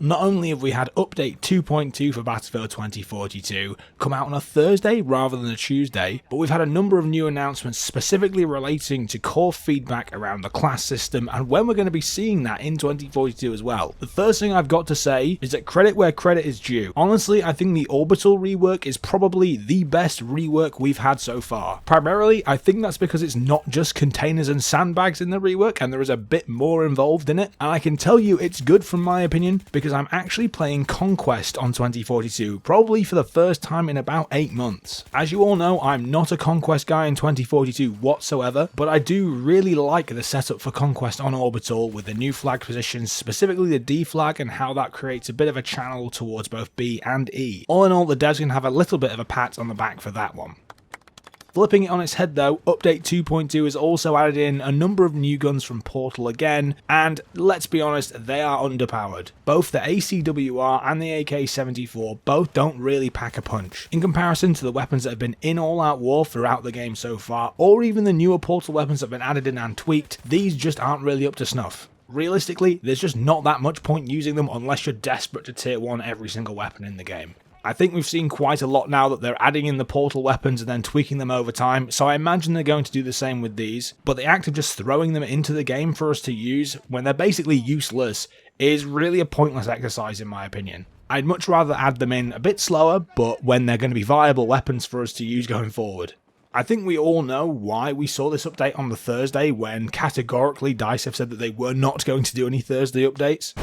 Not only have we had update 2.2 for Battlefield 2042 come out on a Thursday rather than a Tuesday, but we've had a number of new announcements specifically relating to core feedback around the class system and when we're going to be seeing that in 2042 as well. The first thing I've got to say is that credit where credit is due. Honestly, I think the Orbital rework is probably the best rework we've had so far. Primarily, I think that's because it's not just containers and sandbags in the rework and there is a bit more involved in it, and I can tell you it's good from my opinion because I'm actually playing Conquest on 2042, probably for the first time in about 8 months. As you all know, I'm not a Conquest guy in 2042 whatsoever, but I do really like the setup for Conquest on Orbital with the new flag positions, specifically the D flag, and how that creates a bit of a channel towards both B and E. All in all, the devs can have a little bit of a pat on the back for that one. Flipping it on its head though, update 2.2 has also added in a number of new guns from Portal again, and let's be honest, they are underpowered. Both the ACWR and the AK-74 both don't really pack a punch. In comparison to the weapons that have been in all-out war throughout the game so far, or even the newer Portal weapons that have been added in and tweaked, these just aren't really up to snuff. Realistically, there's just not that much point using them unless you're desperate to tier 1 every single weapon in the game. I think we've seen quite a lot now that they're adding in the Portal weapons and then tweaking them over time, so I imagine they're going to do the same with these, but the act of just throwing them into the game for us to use when they're basically useless is really a pointless exercise in my opinion. I'd much rather add them in a bit slower, but when they're going to be viable weapons for us to use going forward. I think we all know why we saw this update on the Thursday when categorically DICE have said that they were not going to do any Thursday updates.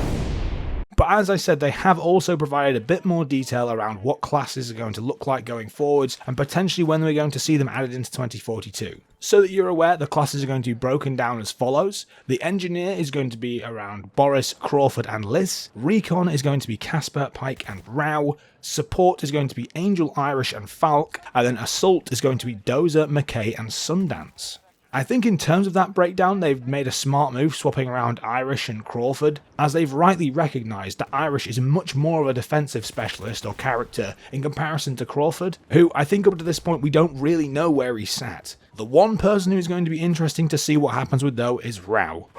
But as I said, they have also provided a bit more detail around what classes are going to look like going forwards and potentially when we're going to see them added into 2042. So that you're aware, the classes are going to be broken down as follows. The Engineer is going to be around Boris, Crawford and Liz. Recon is going to be Casper, Pike and Rao. Support is going to be Angel, Irish and Falk. And then Assault is going to be Dozer, McKay and Sundance. I think in terms of that breakdown, they've made a smart move swapping around Irish and Crawford, as they've rightly recognised that Irish is much more of a defensive specialist or character in comparison to Crawford, who I think up to this point we don't really know where he's sat. The one person who's going to be interesting to see what happens with though is Rao.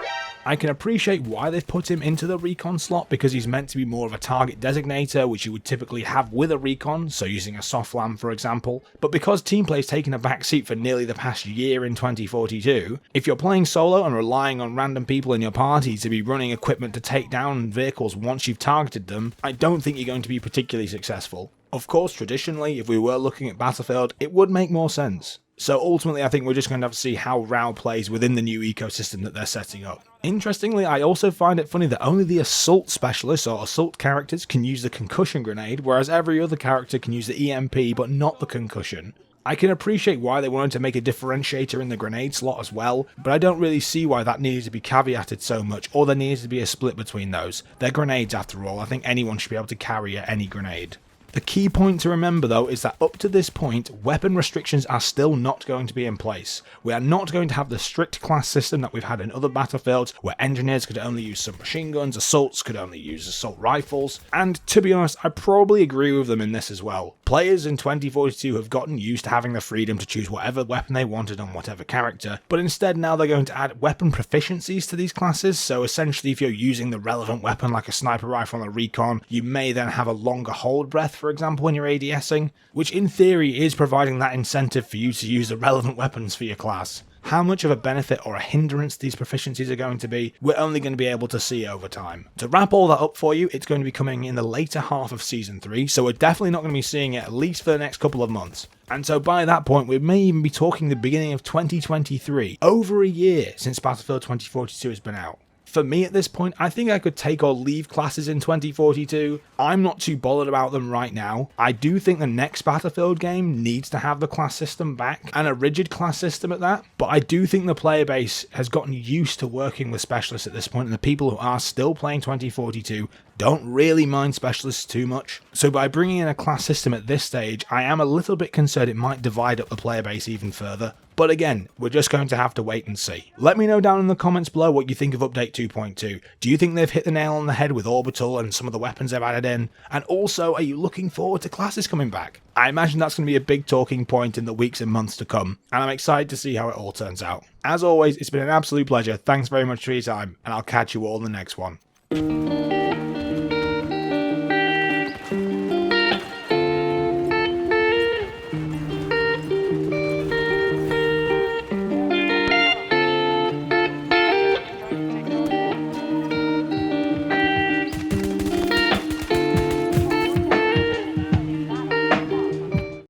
I can appreciate why they've put him into the recon slot because he's meant to be more of a target designator, which you would typically have with a recon, so using a soft lam for example, but because team play's taken a backseat for nearly the past year in 2042, if you're playing solo and relying on random people in your party to be running equipment to take down vehicles once you've targeted them, I don't think you're going to be particularly successful. Of course, traditionally, if we were looking at Battlefield, it would make more sense. So ultimately, I think we're just going to have to see how Rao plays within the new ecosystem that they're setting up. Interestingly, I also find it funny that only the Assault specialists or Assault characters can use the concussion grenade, whereas every other character can use the EMP but not the concussion. I can appreciate why they wanted to make a differentiator in the grenade slot as well, but I don't really see why that needed to be caveated so much, or there needs to be a split between those. They're grenades after all. I think anyone should be able to carry any grenade. The key point to remember though is that up to this point, weapon restrictions are still not going to be in place. We are not going to have the strict class system that we've had in other battlefields where engineers could only use submachine guns, assaults could only use assault rifles, and to be honest, I probably agree with them in this as well. Players in 2042 have gotten used to having the freedom to choose whatever weapon they wanted on whatever character, but instead now they're going to add weapon proficiencies to these classes, so essentially if you're using the relevant weapon like a sniper rifle on a recon, you may then have a longer hold breath for example when you're ADSing, which in theory is providing that incentive for you to use the relevant weapons for your class. How much of a benefit or a hindrance these proficiencies are going to be, we're only going to be able to see over time. To wrap all that up for you, it's going to be coming in the later half of Season 3, so we're definitely not going to be seeing it at least for the next couple of months. And so by that point, we may even be talking the beginning of 2023, over a year since Battlefield 2042 has been out. For me at this point, I think I could take or leave classes in 2042. I'm not too bothered about them right now. I do think the next Battlefield game needs to have the class system back, and a rigid class system at that, but I do think the player base has gotten used to working with specialists at this point, and the people who are still playing 2042 don't really mind specialists too much. So by bringing in a class system at this stage, I am a little bit concerned it might divide up the player base even further. But again, we're just going to have to wait and see. Let me know down in the comments below what you think of Update 2.2. Do you think they've hit the nail on the head with Orbital and some of the weapons they've added in? And also, are you looking forward to classes coming back? I imagine that's going to be a big talking point in the weeks and months to come, and I'm excited to see how it all turns out. As always, it's been an absolute pleasure. Thanks very much for your time, and I'll catch you all in the next one.